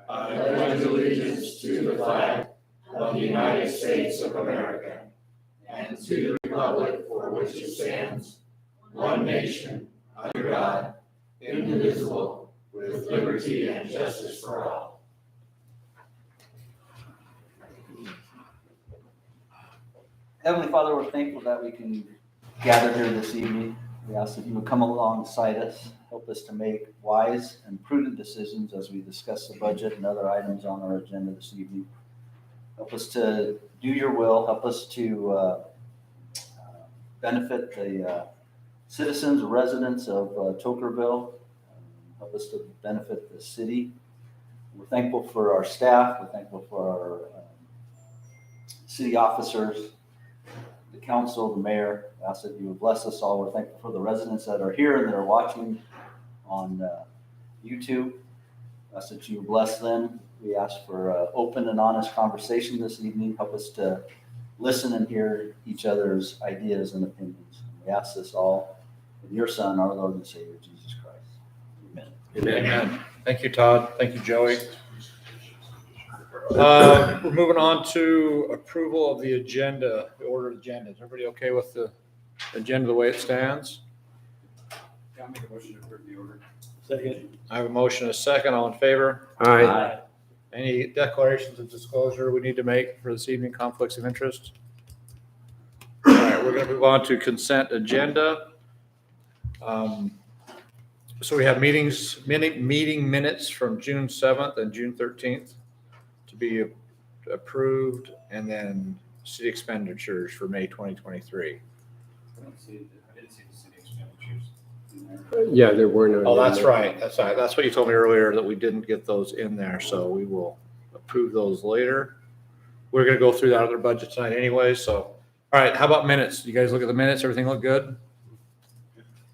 I pledge allegiance to the flag of the United States of America and to the republic for which it stands, one nation, under God, indivisible, with liberty and justice for all. Heavenly Father, we're thankful that we can gather here this evening. We ask that you would come alongside us, help us to make wise and prudent decisions as we discuss the budget and other items on our agenda this evening. Help us to do your will. Help us to benefit the citizens, residents of Tokerville. Help us to benefit the city. We're thankful for our staff. We're thankful for our city officers, the council, the mayor. I ask that you would bless us all. We're thankful for the residents that are here and that are watching on YouTube. I ask that you bless them. We ask for open and honest conversation this evening. Help us to listen and hear each other's ideas and opinions. We ask this all in your Son, our Lord and Savior, Jesus Christ. Amen. Amen. Thank you, Todd. Thank you, Joey. We're moving on to approval of the agenda, the order of the agenda. Is everybody okay with the agenda the way it stands? Yeah, I'll make a motion to approve the order. Second. I have a motion and a second. All in favor? Aye. Any declarations of disclosure we need to make for this evening, conflicts of interest? All right, we're going to move on to consent agenda. So we have meeting minutes from June 7th and June 13th to be approved, and then city expenditures for May 2023. I didn't see the city expenditures in there. Yeah, there were no. Oh, that's right. That's right. That's what you told me earlier, that we didn't get those in there, so we will approve those later. We're going to go through that other budget tonight anyway, so. All right, how about minutes? You guys look at the minutes, everything look good?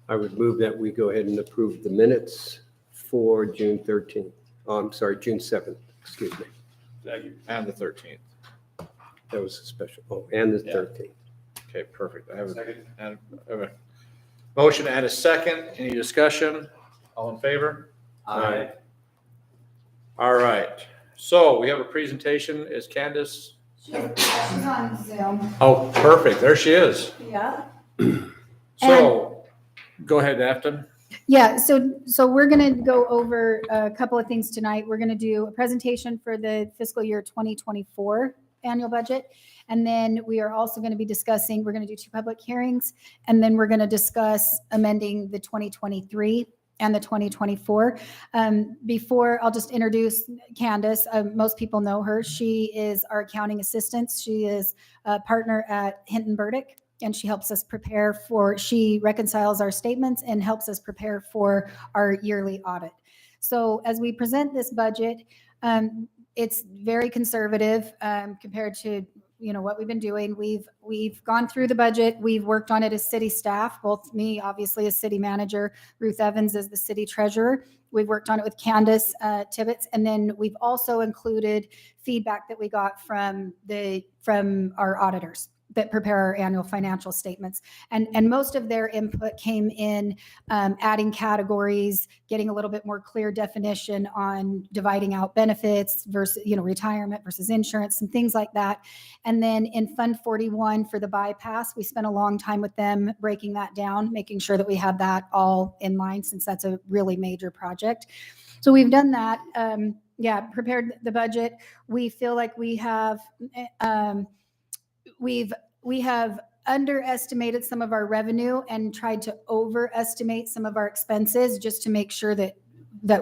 I would move that we go ahead and approve the minutes for June 13th. Oh, I'm sorry, June 7th, excuse me. And the 13th. That was a special, and the Yeah. 13th. Okay, perfect. I have Second. a motion and a second. Any discussion? All in favor? Aye. All right. So we have a presentation. Is Candace? She's on Zoom. Oh, perfect. There she is. Yeah. So go ahead, Afton. Yeah, so we're going to go over a couple of things tonight. We're going to do a presentation for the fiscal year 2024 annual budget. And then we are also going to be discussing, we're going to do 2 public hearings, and then we're going to discuss amending the 2023 and the 2024. Before, I'll just introduce Candace. Most people know her. She is our accounting assistant. She is a partner at Hinton Burdick, and she helps us prepare for, she reconciles our statements and helps us prepare for our yearly audit. So as we present this budget, it's very conservative compared to what we've been doing. We've gone through the budget. We've worked on it as city staff, both me, obviously, as city manager, Ruth Evans as the city treasurer. We've worked on it with Candace Tibbetts, and then we've also included feedback that we got from our auditors that prepare our annual financial statements. And most of their input came in adding categories, getting a little bit more clear definition on dividing out benefits versus, retirement versus insurance and things like that. And then in Fund 41 for the bypass, we spent a long time with them breaking that down, making sure that we had that all in line, since that's a really major project. So we've done that. Prepared the budget. We feel like we have we have underestimated some of our revenue and tried to overestimate some of our expenses, just to make sure that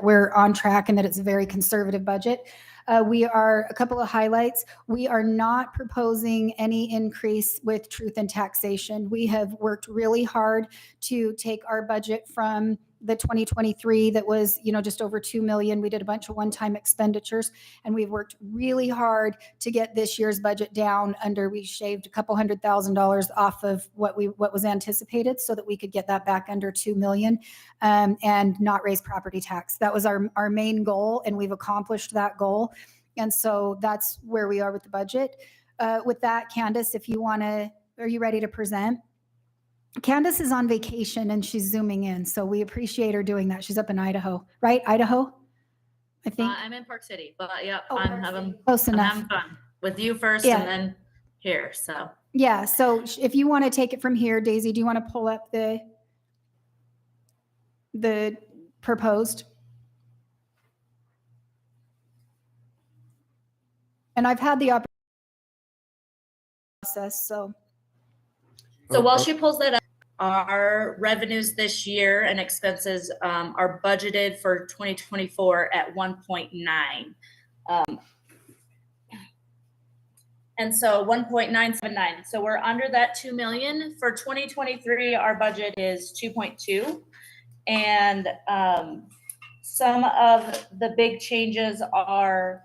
we're on track and that it's a very conservative budget. A couple of highlights. We are not proposing any increase with Truth in Taxation. We have worked really hard to take our budget from the 2023 that was, just over 2 million. We did a bunch of one-time expenditures, and we've worked really hard to get this year's budget down under. We shaved a couple $100,000 off of what was anticipated, so that we could get that back under 2 million and not raise property tax. That was our main goal, and we've accomplished that goal. And so that's where we are with the budget. With that, Candace, are you ready to present? Candace is on vacation and she's Zooming in, so we appreciate her doing that. She's up in Idaho, right? Idaho? I think. I'm in Park City, but yep, Oh, I'm Park having, City. Close I'm enough. having fun with you first Yeah. and then here, so. Yeah, so if you want to take it from here, Daisy, do you want to pull up the proposed? And I've had the process, so. So while she pulls that up, our revenues this year and expenses are budgeted for 2024 at 1.9. And so 1.979. So we're under that 2 million. For 2023, our budget is 2.2. And some of the big changes are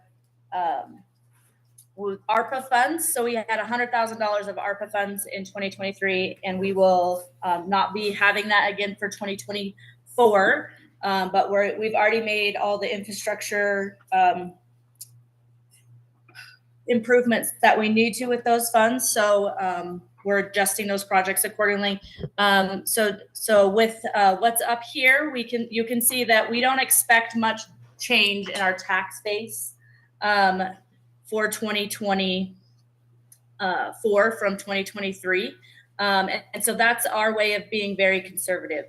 with ARPA funds. So we had $100,000 of ARPA funds in 2023, and we will not be having that again for 2024. But we've already made all the infrastructure improvements that we need to with those funds. So we're adjusting those projects accordingly. So with what's up here, you can see that we don't expect much change in our tax base for 2024 from 2023. And so that's our way of being very conservative.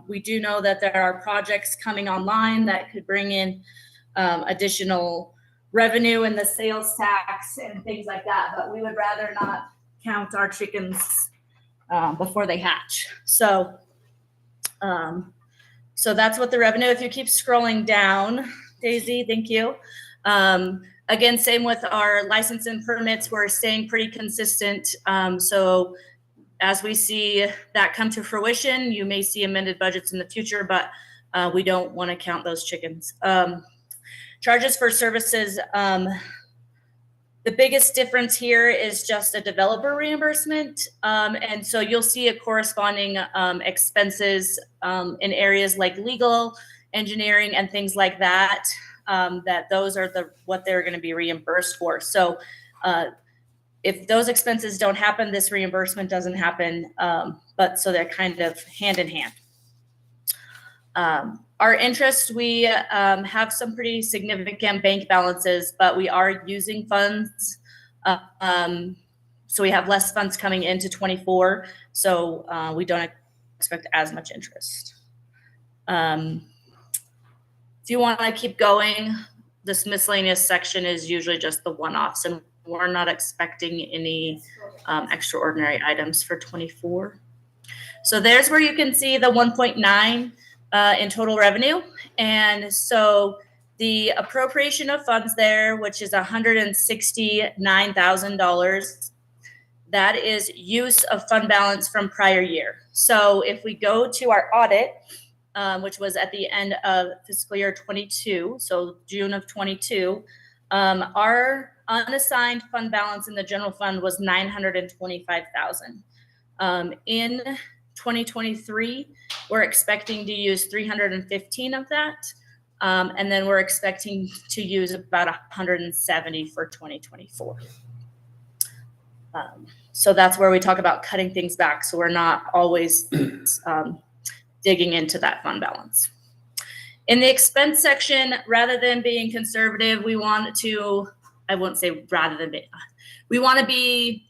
We do know that there are projects coming online that could bring in additional revenue in the sales tax and things like that, but we would rather not count our chickens before they hatch. So that's what the revenue, if you keep scrolling down, Daisy, thank you. Again, same with our license and permits, we're staying pretty consistent. So as we see that come to fruition, you may see amended budgets in the future, but we don't want to count those chickens. Charges for services, the biggest difference here is just a developer reimbursement. And so you'll see a corresponding expenses in areas like legal, engineering, and things like that, that those are what they're going to be reimbursed for. So if those expenses don't happen, this reimbursement doesn't happen. But so they're kind of hand in hand. Our interest, we have some pretty significant bank balances, but we are using funds. So we have less funds coming into 24. So we don't expect as much interest. If you want to keep going, this miscellaneous section is usually just the one-offs, and we're not expecting any extraordinary items for 24. So there's where you can see the 1.9 in total revenue. And so the appropriation of funds there, which is $169,000, that is use of fund balance from prior year. So if we go to our audit, which was at the end of fiscal year 22, so June of 22, our unassigned fund balance in the general fund was $925,000. In 2023, we're expecting to use 315 of that. And then we're expecting to use about 170 for 2024. So that's where we talk about cutting things back. So we're not always digging into that fund balance. In the expense section, rather than being conservative, we want to, I won't say rather than be, we want to be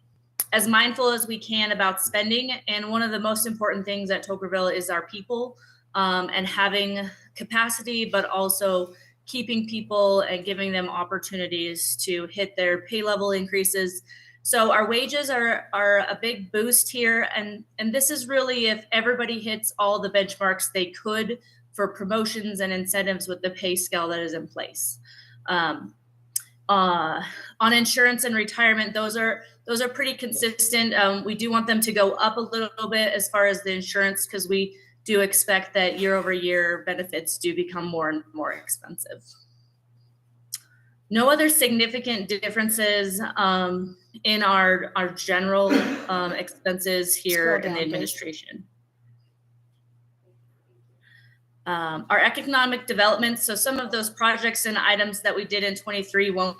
as mindful as we can about spending. And one of the most important things at Toquerville is our people, and having capacity, but also keeping people and giving them opportunities to hit their pay level increases. So our wages are a big boost here. And this is really if everybody hits all the benchmarks they could for promotions and incentives with the pay scale that is in place. On insurance and retirement, those are pretty consistent. We do want them to go up a little bit as far as the insurance, because we do expect that year over year benefits do become more and more expensive. No other significant differences in our general expenses here in the administration. Our economic development, so some of those projects and items that we did in 23 won't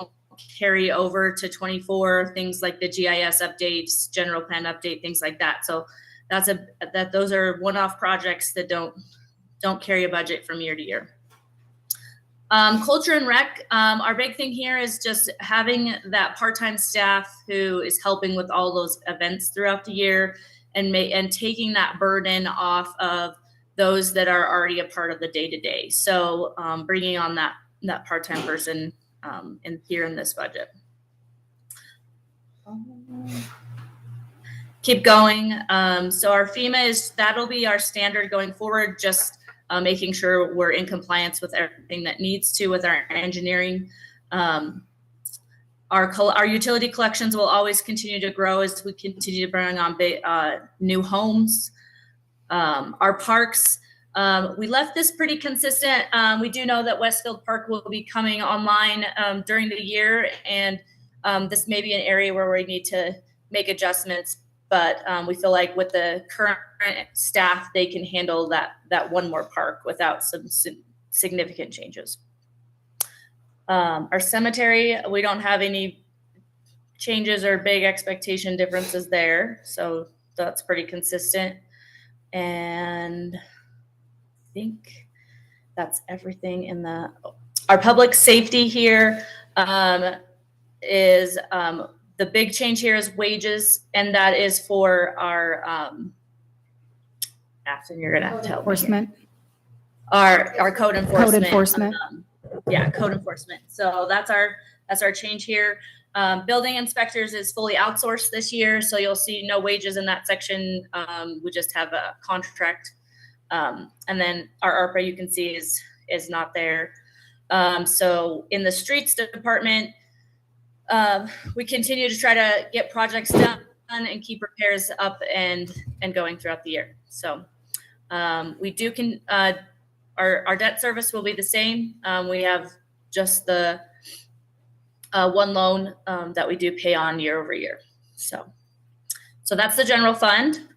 carry over to 24, things like the GIS updates, general plan update, things like that. So those are one-off projects that don't carry a budget from year to year. Culture and rec, our big thing here is just having that part-time staff who is helping with all those events throughout the year and taking that burden off of those that are already a part of the day-to-day. So bringing on that part-time person in this budget. Keep going. So our FEMA that'll be our standard going forward, just making sure we're in compliance with everything that needs to with our engineering. Our utility collections will always continue to grow as we continue to bring on new homes. Our parks, we left this pretty consistent. We do know that Westfield Park will be coming online during the year, and this may be an area where we need to make adjustments, but we feel like with the current staff, they can handle that one more park without some significant changes. Our cemetery, we don't have any changes or big expectation differences there, so that's pretty consistent. And I think that's everything in our public safety here is the big change here is wages, and that is for our Afton, you're gonna have to help me here. Enforcement. Our code enforcement. Code enforcement. Code enforcement. So that's our change here. Building inspectors is fully outsourced this year, so you'll see no wages in that section. We just have a contract. And then our ARPA, you can see, is not there. So in the streets department, we continue to try to get projects done and keep repairs up and going throughout the year. So we do our debt service will be the same. We have just the one loan that we do pay on year over year. So that's the general fund.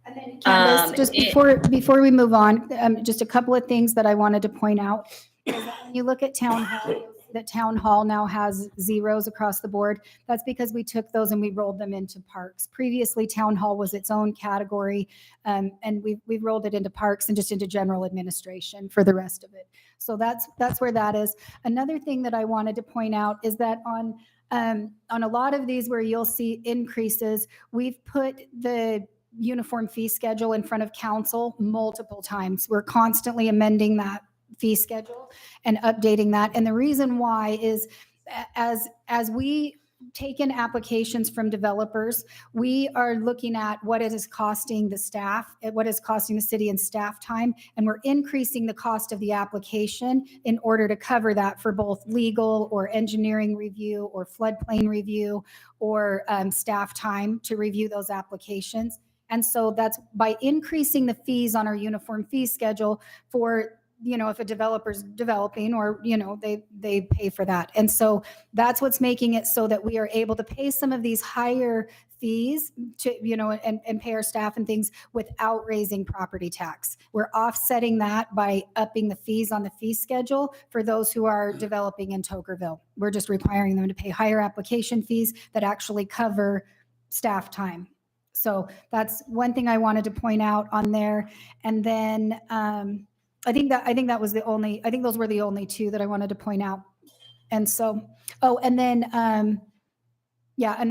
And then Candace, just before we move on, just a couple of things that I wanted to point out. When you look at town hall, that town hall now has zeros across the board. That's because we took those and we rolled them into parks. Previously, town hall was its own category, and we rolled it into parks and just into general administration for the rest of it. So that's where that is. Another thing that I wanted to point out is that on a lot of these where you'll see increases, we've put the uniform fee schedule in front of council multiple times. We're constantly amending that fee schedule and updating that. And the reason why is as we take in applications from developers, we are looking at what it is costing the staff, what is costing the city and staff time, and we're increasing the cost of the application in order to cover that for both legal or engineering review or floodplain review or staff time to review those applications. And so that's by increasing the fees on our uniform fee schedule for, if a developer's developing or, they pay for that. And so that's what's making it so that we are able to pay some of these higher fees to, and pay our staff and things without raising property tax. We're offsetting that by upping the fees on the fee schedule for those who are developing in Tokerville. We're just requiring them to pay higher application fees that actually cover staff time. So that's one thing I wanted to point out on there. And then I think that was I think those were the only two that I wanted to point out. And so, and then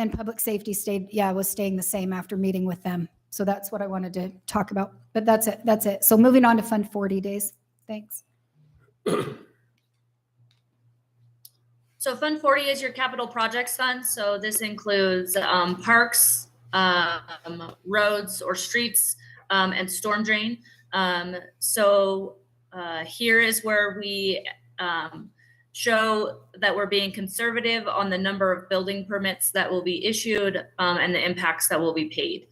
public safety was staying the same after meeting with them. So that's what I wanted to talk about, but that's it. So moving on to Fund 40 days. Thanks. So Fund 40 is your capital projects fund. So this includes parks, roads or streets, and storm drain. Here is where we show that we're being conservative on the number of building permits that will be issued and the impacts that will be paid.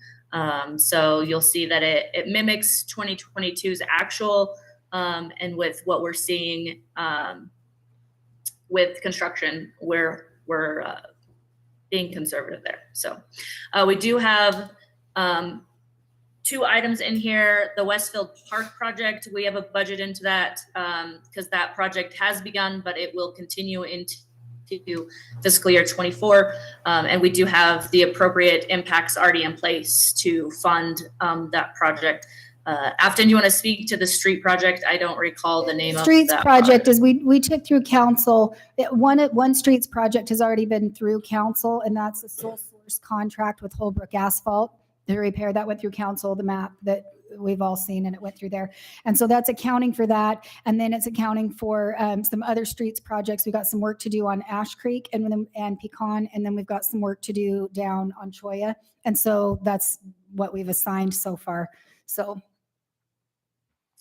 So you'll see that it mimics 2022's actual and with what we're seeing with construction, where we're being conservative there. So we do have two items in here. The Westfield Park project, we have a budget into that because that project has begun, but it will continue into fiscal year 24. And we do have the appropriate impacts already in place to fund that project. Afton, you want to speak to the street project? I don't recall the name of Streets that project is we took through council. One streets project has already been through council, and that's a sole source contract with Holbrook Asphalt. The repair that went through council, the map that we've all seen, and it went through there. And so that's accounting for that. And then it's accounting for some other streets projects. We got some work to do on Ash Creek and Pecan, and then we've got some work to do down on Choya. And so that's what we've assigned so far. So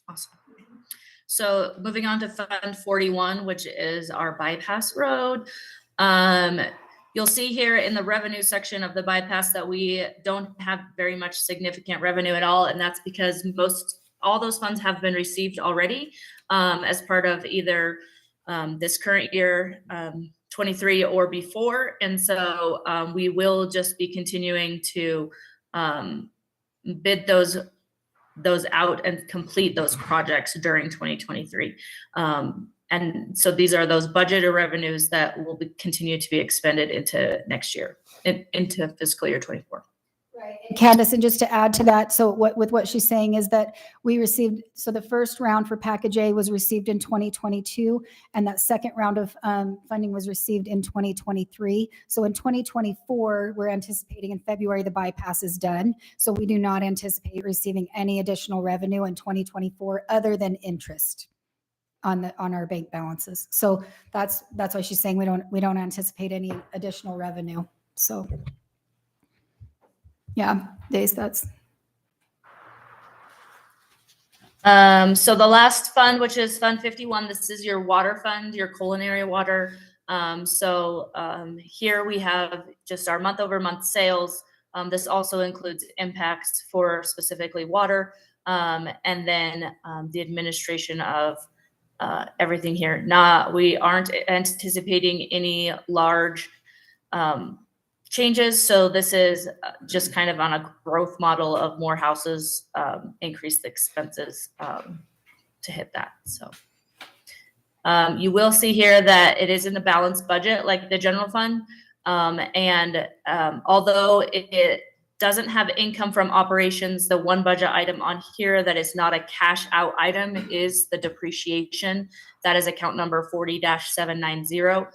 Awesome. So moving on to Fund 41, which is our bypass road. You'll see here in the revenue section of the bypass that we don't have very much significant revenue at all. And that's because all those funds have been received already as part of either this current year, 23 or before. And so we will just be continuing to bid those out and complete those projects during 2023. And so these are those budgeted revenues that will continue to be expended into next year, into fiscal year 24. Right. And Candace, and just to add to that, so what she's saying is that we received, so the first round for package A was received in 2022, and that second round of funding was received in 2023. So in 2024, we're anticipating in February, the bypass is done. So we do not anticipate receiving any additional revenue in 2024 other than interest on our bank balances. So that's why she's saying we don't anticipate any additional revenue. So yeah, Days, that's. So the last fund, which is Fund 51, this is your water fund, your culinary water. Here we have just our month-over-month sales. This also includes impacts for specifically water, and then the administration of everything here. We aren't anticipating any large changes. So this is just kind of on a growth model of more houses, increased expenses to hit that. So you will see here that it is in the balanced budget like the general fund. Although it doesn't have income from operations, the one budget item on here that is not a cash out item is the depreciation. That is account number 40-790.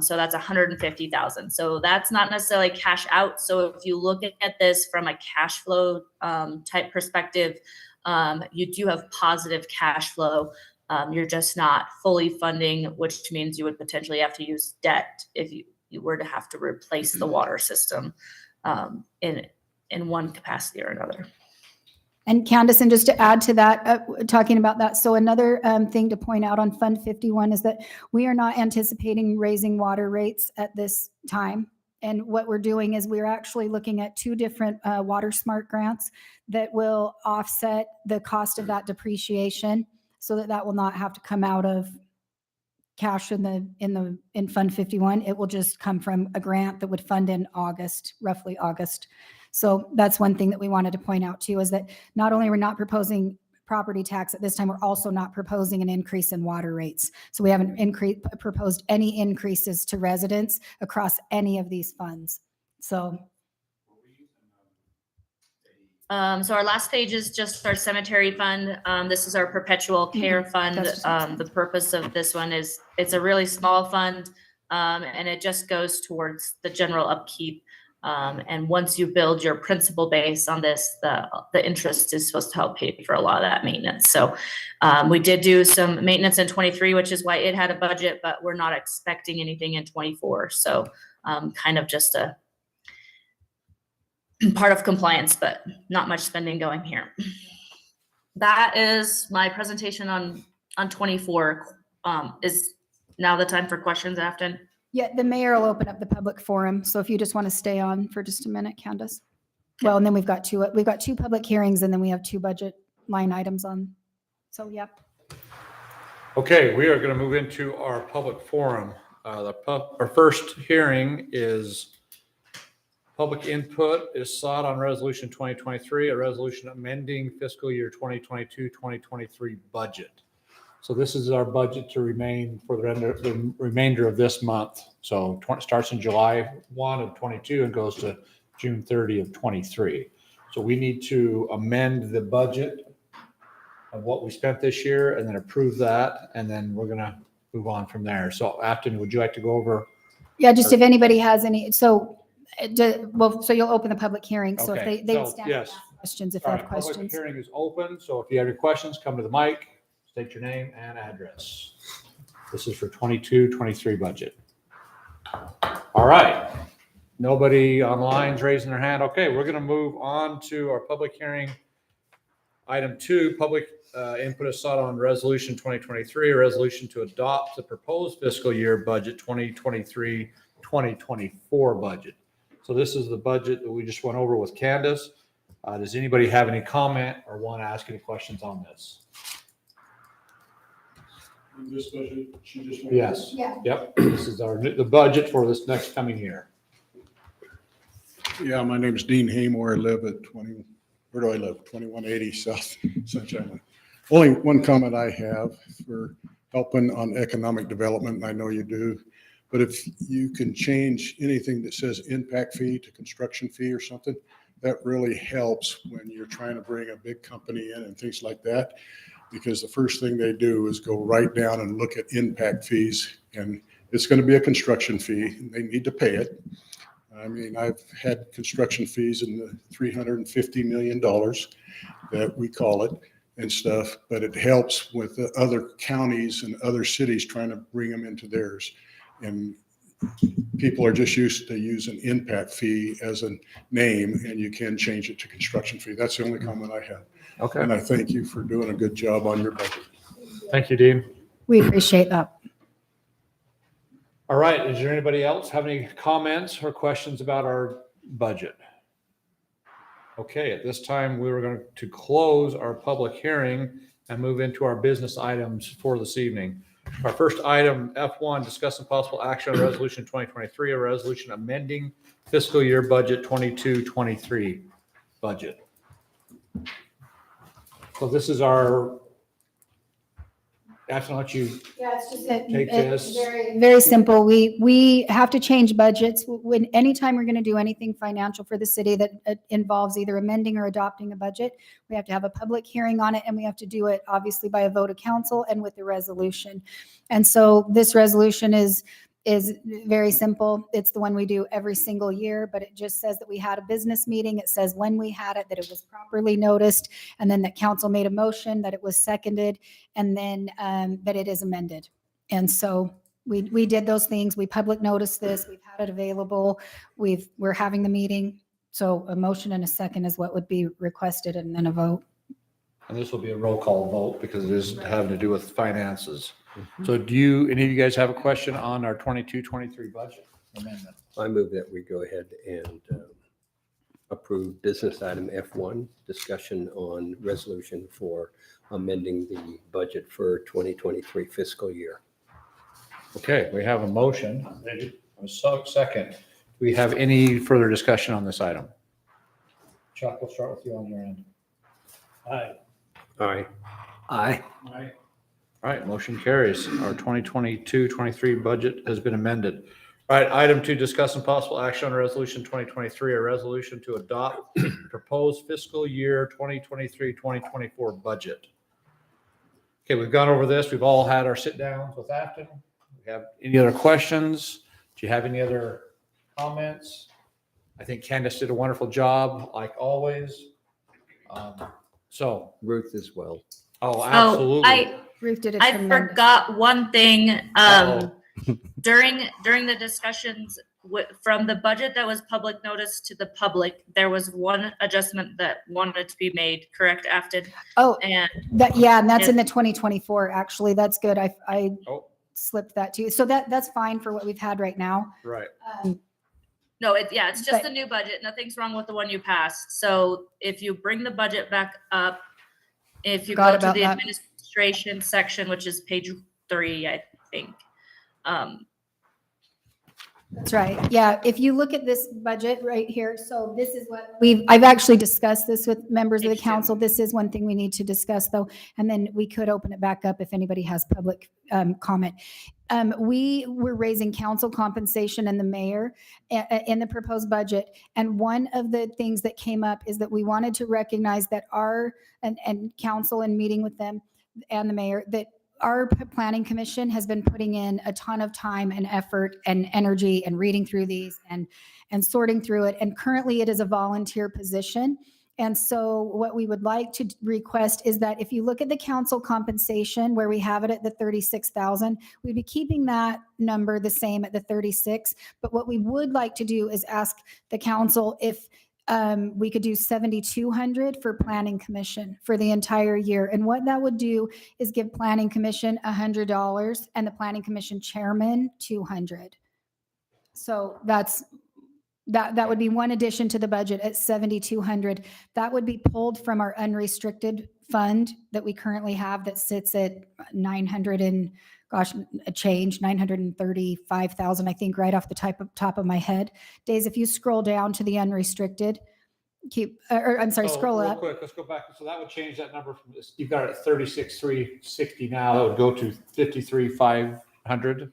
So that's 150,000. So that's not necessarily cash out. So if you look at this from a cash flow type perspective, you do have positive cash flow. You're just not fully funding, which means you would potentially have to use debt if you were to have to replace the water system in one capacity or another. And Candace, and just to add to that, talking about that, so another thing to point out on Fund 51 is that we are not anticipating raising water rates at this time. And what we're doing is we're actually looking at two different Water Smart grants that will offset the cost of that depreciation, so that will not have to come out of cash in Fund 51. It will just come from a grant that would fund in August, roughly August. So that's one thing that we wanted to point out too, is that not only we're not proposing property tax at this time, we're also not proposing an increase in water rates. So we haven't proposed any increases to residents across any of these funds. So. So our last page is just our cemetery fund. This is our perpetual care fund. The purpose of this one is it's a really small fund, and it just goes towards the general upkeep. And once you build your principal base on this, the interest is supposed to help pay for a lot of that maintenance. So we did do some maintenance in 23, which is why it had a budget, but we're not expecting anything in 24. So kind of just a part of compliance, but not much spending going here. That is my presentation on 24. Is now the time for questions, Afton? Yeah, the mayor will open up the public forum. So if you just want to stay on for just a minute, Candace. Well, and then we've got two public hearings, and then we have two budget line items on. So, yeah. Okay, we are going to move into our public forum. Our first hearing is public input is sought on resolution 2023, a resolution amending fiscal year 2022-2023 budget. So this is our budget to remain for the remainder of this month. So starts in July 1 of 22 and goes to June 30 of 23. So we need to amend the budget of what we spent this year and then approve that. And then we're gonna move on from there. So Afton, would you like to go over? Yeah, just if anybody has any, so, so you'll open the public hearing. So if Okay, they so, stand yes. and ask questions, if All they right, have public questions. hearing is open, so if you have any questions, come to the mic, state your name and address. This is for 22-23 budget. All right, nobody online's raising their hand. Okay, we're gonna move on to our public hearing. Item 2, public input is sought on resolution 2023, a resolution to adopt the proposed fiscal year budget 2023-2024 budget. So this is the budget that we just went over with Candace. Does anybody have any comment or want to ask any questions on this? This budget, she just. Yes. Yeah. Yep, this is the budget for this next coming year. Yeah, my name is Dean Haymore. I live at 20, where do I live? 2180 South Sunshine. Only one comment I have for helping on economic development, and I know you do, but if you can change anything that says impact fee to construction fee or something, that really helps when you're trying to bring a big company in and things like that. Because the first thing they do is go right down and look at impact fees, and it's going to be a construction fee, and they need to pay it. I mean, I've had construction fees in the $350 million that we call it and stuff, but it helps with the other counties and other cities trying to bring them into theirs. And people are just used to using impact fee as a name, and you can change it to construction fee. That's the only comment I have. Okay, And I thank you for doing a good job on your budget. thank you, Dean. We appreciate that. All right, is there anybody else have any comments or questions about our budget? Okay, at this time, we were going to close our public hearing and move into our business items for this evening. Our first item, F1, discuss some possible action on resolution 2023, a resolution amending fiscal year budget 22-23 budget. So this is our, after let you, Yeah, it's just Take this. very, very simple. We have to change budgets when, anytime we're going to do anything financial for the city that involves either amending or adopting a budget, we have to have a public hearing on it, and we have to do it obviously by a vote of council and with the resolution. And so this resolution is very simple. It's the one we do every single year, but it just says that we had a business meeting. It says when we had it, that it was properly noticed, and then that council made a motion, that it was seconded, and then that it is amended. And so we did those things. We public noticed this. We've had it available. We're having the meeting. So a motion and a second is what would be requested, and then a vote. and this will be a roll call vote because it is having to do with finances. So do any of you guys have a question on our 22-23 budget amendment? I move that we go ahead and approve business item F1, discussion on resolution for amending the budget for 2023 fiscal year. Okay, we have a motion. A second. Do we have any further discussion on this item? Chuck, we'll start with you on your end. Aye. Aye. Aye. All right, motion carries. Our 2022-23 budget has been amended. All right, item 2, discuss and possible action on resolution 2023, a resolution to adopt proposed fiscal year 2023-2024 budget. Okay, we've gone over this. We've all had our sit downs with Afton. We have any other questions? Do you have any other comments? I think Candace did a wonderful job, like always. So, Ruth as well. oh, absolutely. Ruth did a I tremendous. forgot one thing. Uh-oh. During the discussions from the budget that was public notice to the public, there was one adjustment that wanted to be made, correct, Afton? Oh, And yeah, and that's in the 2024, actually. That's good. I Oh, slipped that too. So that's fine for what we've had right now. right. no, it's just But- the new budget. Nothing's wrong with the one you passed. So if you bring the budget back up, if you Forgot go to about the that. administration section, which is page 3, I think. That's right. Yeah, if you look at this budget right here, so this is what I've actually discussed this with members of the Thank you. council. This is one thing we need to discuss though, and then we could open it back up if anybody has public comment. We were raising council compensation and the mayor in the proposed budget. And one of the things that came up is that we wanted to recognize that and council in meeting with them and the mayor, that our planning commission has been putting in a ton of time and effort and energy and reading through these and sorting through it. And currently it is a volunteer position. And so what we would like to request is that if you look at the council compensation where we have it at the 36,000, we'd be keeping that number the same at the 36. But what we would like to do is ask the council if we could do 7,200 for planning commission for the entire year. And what that would do is give planning commission $100 and the planning commission chairman 200. So that would be one addition to the budget at 7,200. That would be pulled from our unrestricted fund that we currently have that sits at 900 and a change, 935,000, I think, right off the top of my head. Days, if you scroll down to the unrestricted, scroll real up. quick, let's go back. So that would change that number from this. You've got it at 36,360 now. That would go to 53,500.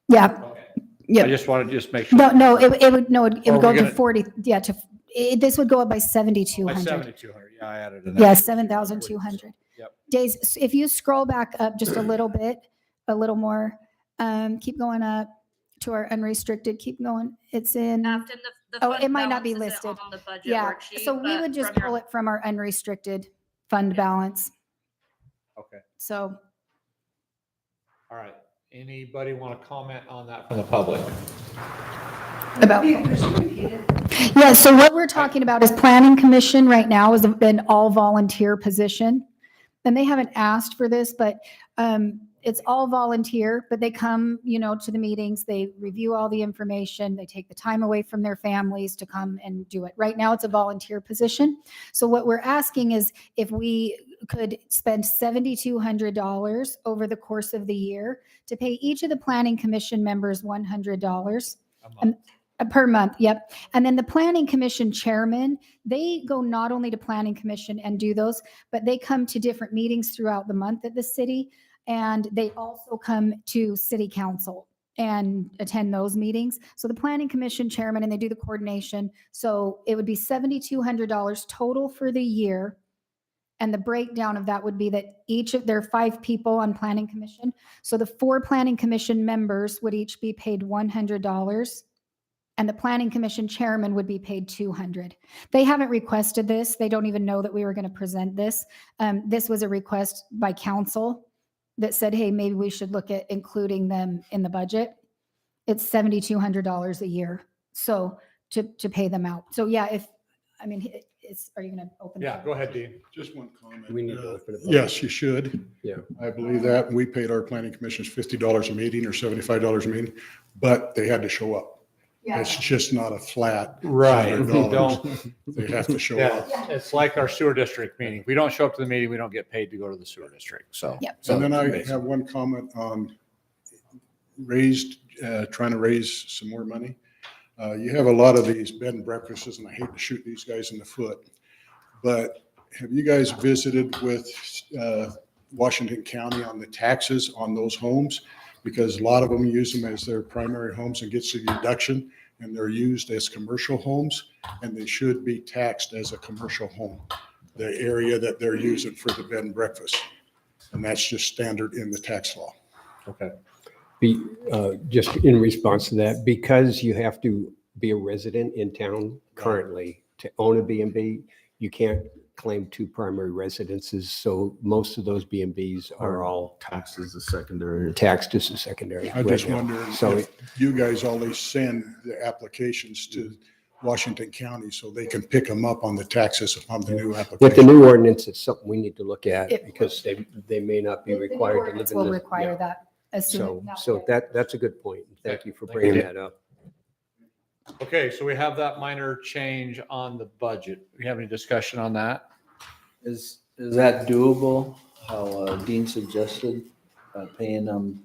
Yeah, Okay. yeah. I just wanted to just make sure. No, it would Or go we're to gonna- 40. Yeah, this would go up by By 7,200. 7,200. Yeah, I added it. Yeah, 7,200. Yep. Days, if you scroll back up just a little bit, a little more, keep going up to our unrestricted, keep going. It's in, After the Oh, fund it might not be balance isn't listed. on the budget yeah. worksheet, So we but would just from your- pull it from our unrestricted fund balance. Okay. So All right. Anybody want to comment on that from the public? about. Yeah, so what we're talking about is planning commission right now is an all volunteer position. And they haven't asked for this, but it's all volunteer, but they come, to the meetings, they review all the information, they take the time away from their families to come and do it. Right now, it's a volunteer position. So what we're asking is if we could spend $7,200 over the course of the year to pay each of the planning commission members $100 A month. per month. Yep. And then the planning commission chairman, they go not only to planning commission and do those, but they come to different meetings throughout the month at the city. And they also come to city council and attend those meetings. So the planning commission chairman, and they do the coordination. So it would be $7,200 total for the year. And the breakdown of that would be that there are 5 people on planning commission. So the 4 planning commission members would each be paid $100. And the planning commission chairman would be paid $200. They haven't requested this. They don't even know that we were going to present this. This was a request by council that said, hey, maybe we should look at including them in the budget. It's $7,200 a year. So to pay them out. So yeah, are you going to open? it Yeah, up? go ahead, Dean. Just one comment. We need to open it up. Yes, you should. Yeah. I believe that. We paid our planning commissioners $50 a meeting or $75 a meeting, but they had to show up. Yeah. It's just not a flat. Right. If you $100. don't, They have to show yeah, up. it's like our sewer district meeting. If we don't show up to the meeting, we don't get paid to go to the sewer district. So. Yep. so And then I basically- have one comment on trying to raise some more money. You have a lot of these bed and breakfasts, and I hate to shoot these guys in the foot, but have you guys visited with Washington County on the taxes on those homes? Because a lot of them use them as their primary homes and gets a deduction, and they're used as commercial homes, and they should be taxed as a commercial home, the area that they're using for the bed and breakfast. And that's just standard in the tax law. Okay. Just in response to that, because you have to be a resident in town currently to own a B&B, you can't claim 2 primary residences. So most of those B&Bs are all Tax is the secondary. taxed as a secondary. I just right now. wonder So if you guys always send the applications to Washington County so they can pick them up on the taxes on the new with the application. new ordinance, it's something we need to look at It- because they may not be The new required to live ordinance in will the. require yeah. that as soon as. So that's a good point. Thank you for Thank you. bringing that up. Okay, so we have that minor change on the budget. We have any discussion on that? Is that doable? How Dean suggested, paying them?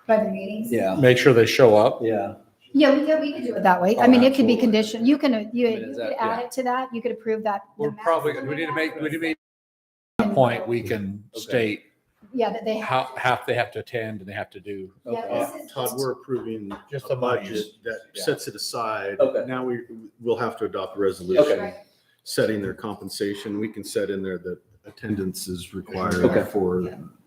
By the meetings? Yeah, Make sure they show up. yeah. Yeah, we could do it that way. I Oh, mean, it could be absolutely. conditioned. You can, you is could that- add yeah. it to that. You could approve that. We're probably, we need to make, at that point, we can state Yeah, that they have. half they have to attend and they have to do. Yeah, this is Todd, we're approving Just a the money. budget that Yeah. sets it aside. Okay. Now we'll have to adopt a resolution Right. setting their compensation. We can set in there that attendance is Okay. required for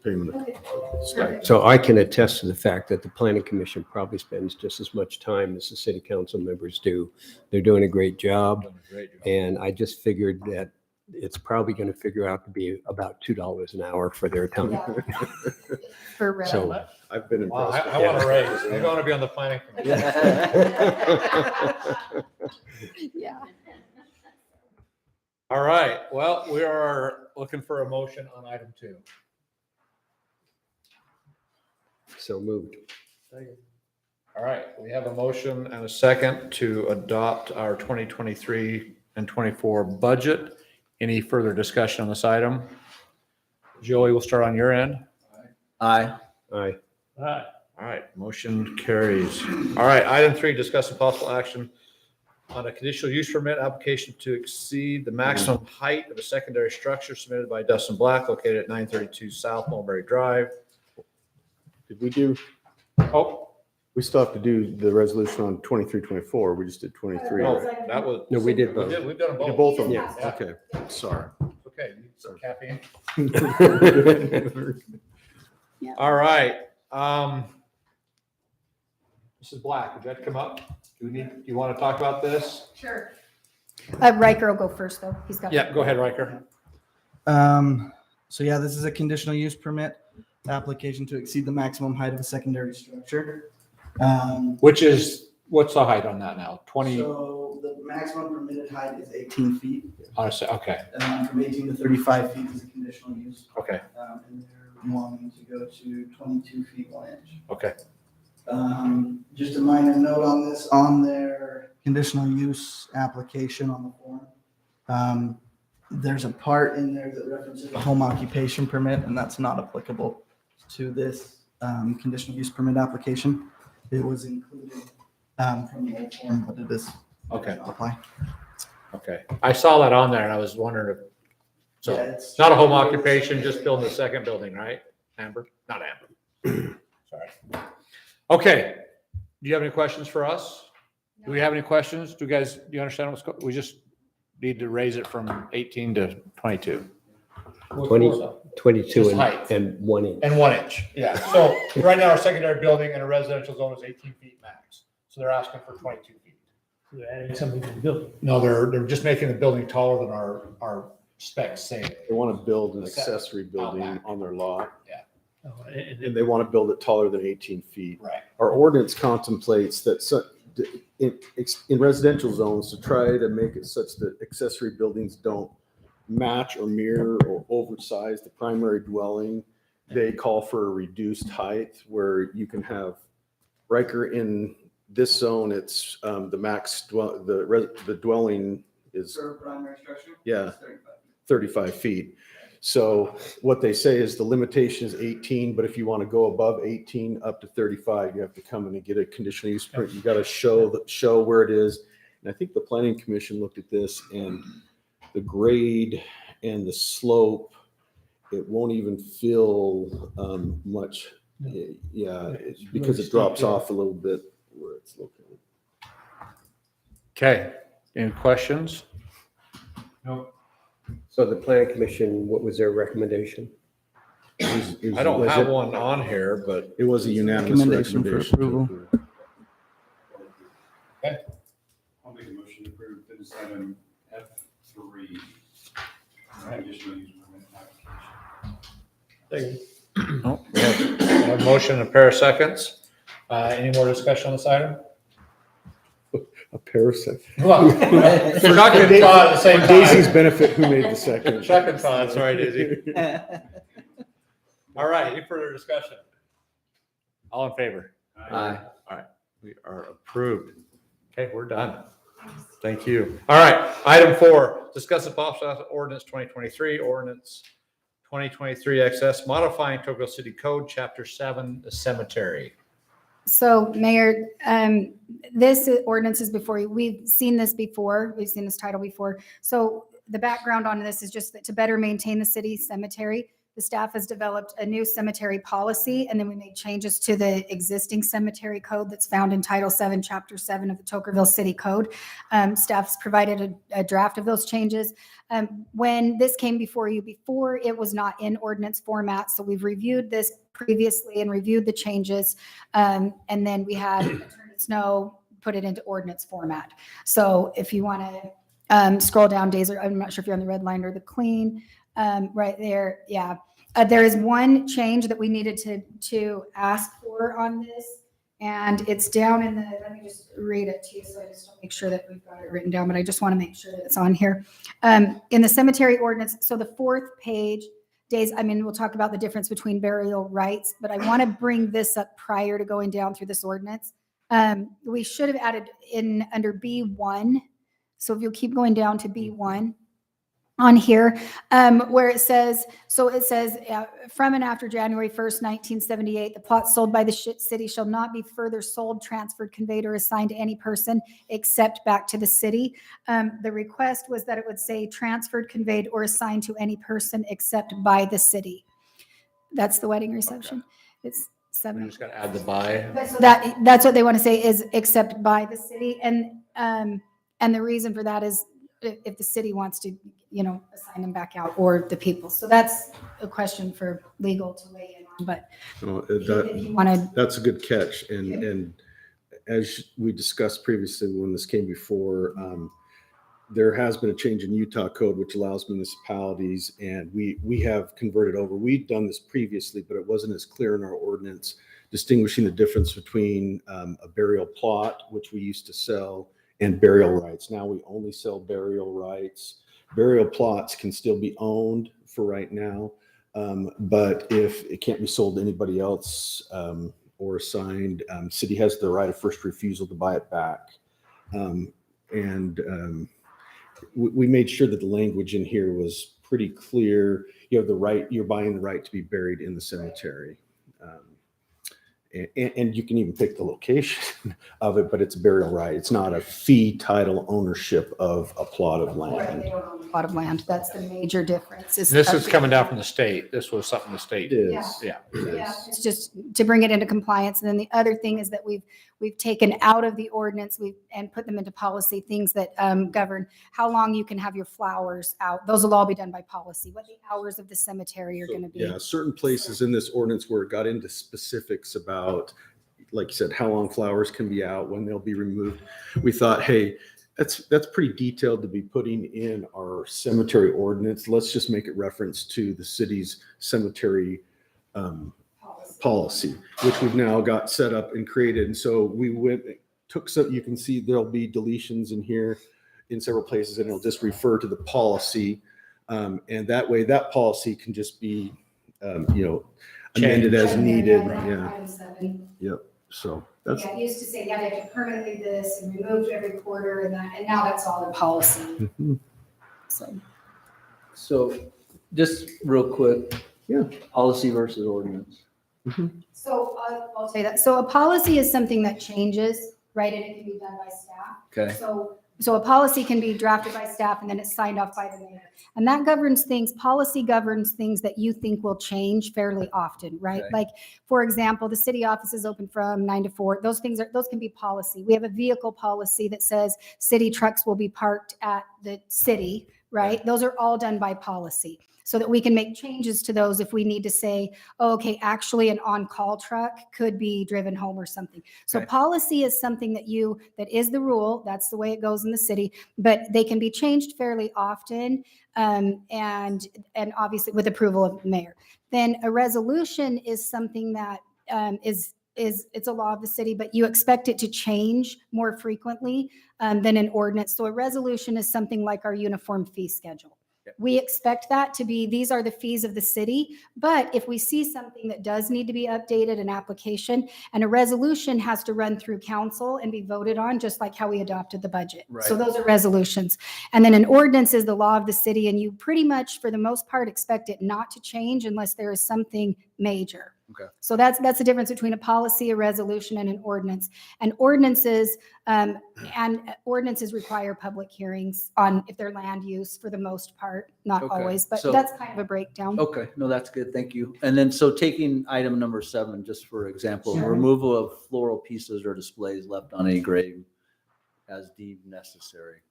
payment of Okay. stipend. So I can attest to the fact that the planning commission probably spends just as much time as the city council members do. They're doing a great job. Doing a great job. And I just figured that it's probably going to figure out to be about $2 an hour for their time. Yeah. For real. So I've been Wow, impressed. I want to raise. I want to be on the planning commission. Yeah. All right, well, we are looking for a motion on item 2. So moved. All right, we have a motion and a second to adopt our 2023 and 24 budget. Any further discussion on this item? Joey, we'll start on your end. Aye. Aye. All right, motion carries. All right, item 3, discuss and possible action on a conditional use permit application to exceed the maximum height of a secondary structure submitted by Dustin Black located at 932 South Mulberry Drive. Did we do, Oh, we still have to do the resolution on 23, 24. We just did 23. no, right? that was. No, we did both. We've done We did both. both of them. Yeah. Okay, sorry. Okay, need some caffeine. Yeah. All right. Mrs. Black, would you like to come up? Do you want to talk about this? Sure. Riker will go first, though. He's got. Yeah, go ahead, Riker. So yeah, this is a conditional use permit application to exceed the maximum height of a secondary structure. Which is, what's the height on that now? 20, So the maximum permitted height is 18 feet. honestly, okay, From 18 to 35 feet is a conditional use. okay, And they're wanting to go to 22 feet 1 inch. okay. Just a minor note on this, on their conditional use application on the form. There's a part in there that references a home occupation permit, and that's not applicable to this conditional use permit application. It was included from the old form, but it is. Okay. does not apply. Okay, I saw that on there and I was wondering if, so, Yeah, it's not a home occupation, just building the second building, right? Amber? Not Amber. Sorry. Okay, do you have any questions for us? Do we have any questions? Do you understand we just need to raise it from 18 to 22? 22 Just height. and 1 inch. And 1 inch, yeah. So right now, our secondary building in a residential zone is 18 feet max. So they're asking for 22 feet. They're adding something to the building. No, they're just making the building taller than our specs say. They want to build an Set- accessory building outback. on their lot, Oh, and and they want to build it taller than 18 feet. Right. Our ordinance contemplates that in residential zones to try to make it such that accessory buildings don't match or mirror or oversize the primary dwelling. They call for a reduced height where you can have Riker in this zone. It's the max the dwelling is For a primary structure? Yeah. it's 35 feet. 35 feet. So what they say is the limitation is 18, but if you want to go above 18 up to 35, you have to come in and get a conditional use permit. You got to show where it is. And I think the planning commission looked at this and the grade and the slope, it won't even feel much. Yeah, It's because really it drops steep, yeah. off a little bit where it's located. Okay, any questions? So the planning commission, what was their recommendation? I don't Was have it- one on here, but It was a unanimous Recommendation for recommendation. to approval. approve. I'll make a motion to approve business item F3. Conditional use permit application. oh, we have a motion and a pair of seconds. Any more discussion on this item? A parasite. Well, Chuck and Todd at the same For time. Daisy's benefit, who made the second? Chuck and Todd, sorry, Daisy. All right, any further discussion? All in favor? Aye. We are approved. Okay, we're done. Thank you. All right, item 4, discuss the possible ordinance 2023, ordinance 2023 XS, modifying Tocqueville City Code, Chapter 7, the cemetery. So Mayor, this ordinance is before you. We've seen this before. We've seen this title before. So the background on this is just that to better maintain the city cemetery, the staff has developed a new cemetery policy, and then we made changes to the existing cemetery code that's found in Title 7, Chapter 7 of the Tocqueville City Code. Staff's provided a draft of those changes. When this came before you before, it was not in ordinance format, so we've reviewed this previously and reviewed the changes, and then we had Attorney Snow put it into ordinance format. So if you want to scroll down, Days, I'm not sure if you're on the red line or the clean, right there, yeah. There is one change that we needed to ask for on this, and it's down in the, let me just read it to you so I just don't make sure that we've got it written down, but I just want to make sure that it's on here. In the cemetery ordinance, so the 4th page, Days, I mean, we'll talk about the difference between burial rights, but I want to bring this up prior to going down through this ordinance. We should have added in under B1. So if you'll keep going down to B1 on here, where it says, from and after January 1st, 1978, the plots sold by the city shall not be further sold, transferred, conveyed, or assigned to any person except back to the city. The request was that it would say transferred, conveyed, or assigned to any person except by the city. That's the wedding reception. It's We 7. just got to add the by. But so that's what they want to say is except by the city. And the reason for that is if the city wants to, assign them back out or the people. So that's a question for legal to weigh in on, but if you want to. That's a good catch. And as we discussed previously when this came before, there has been a change in Utah code, which allows municipalities, and we have converted over. We'd done this previously, but it wasn't as clear in our ordinance, distinguishing the difference between a burial plot, which we used to sell, and burial rights. Now we only sell burial rights. Burial plots can still be owned for right now, but if it can't be sold to anybody else or assigned, city has the right of first refusal to buy it back. We made sure that the language in here was pretty clear. You have the right, you're buying the right to be buried in the cemetery. And you can even pick the location of it, but it's a burial right. It's not a fee title ownership of a plot of land. Plot of land. That's the major difference. This is coming down from the state. This was something the state did. Yeah. Yeah. Yeah, it's just to bring it into compliance. And then the other thing is that we've taken out of the ordinance and put them into policy, things that govern how long you can have your flowers out. Those will all be done by policy, what the hours of the cemetery are going to be. Yeah, certain places in this ordinance where it got into specifics about, like you said, how long flowers can be out, when they'll be removed. We thought, hey, that's pretty detailed to be putting in our cemetery ordinance. Let's just make it reference to the city's cemetery policy, which we've now got set up and created. And so took some, you can see there'll be deletions in here in several places, and it'll just refer to the policy. And that way that policy can just be, amended as needed. Yeah. Yep. So that's. Yeah, it used to say you had to permanently this and removed every quarter and now that's all in policy. Mhm. So just real quick. Yeah. Policy versus ordinance. So I'll say that. So a policy is something that changes, right? And it can be done by staff. Okay. So a policy can be drafted by staff and then it's signed off by the mayor. And that governs things, policy governs things that you think will change fairly often, right? Okay. Like, for example, the city office is open from 9 to 4. Those can be policy. We have a vehicle policy that says city trucks will be parked at the city, right? Those are all done by policy, so that we can make changes to those if we need to say, oh, okay, actually an on-call truck could be driven home or something. So Okay. policy is something that is the rule. That's the way it goes in the city, but they can be changed fairly often. And obviously with approval of the mayor. Then a resolution is something that it's a law of the city, but you expect it to change more frequently than an ordinance. So a resolution is something like our uniform fee schedule. We expect that to be, these are the fees of the city, but if we see something that does need to be updated, an application, and a resolution has to run through council and be voted on, just like how we adopted the budget. Right. So those are resolutions. And then an ordinance is the law of the city, and you pretty much, for the most part, expect it not to change unless there is something major. Okay. So that's the difference between a policy, a resolution, and an ordinance. And ordinances require public hearings on if they're land use for the most part, not Okay, always, but so- that's kind of a breakdown. Okay, no, that's good, thank you. And then, so taking item number 7, just for example, Sure. removal of floral pieces or displays left on a grave as deemed necessary.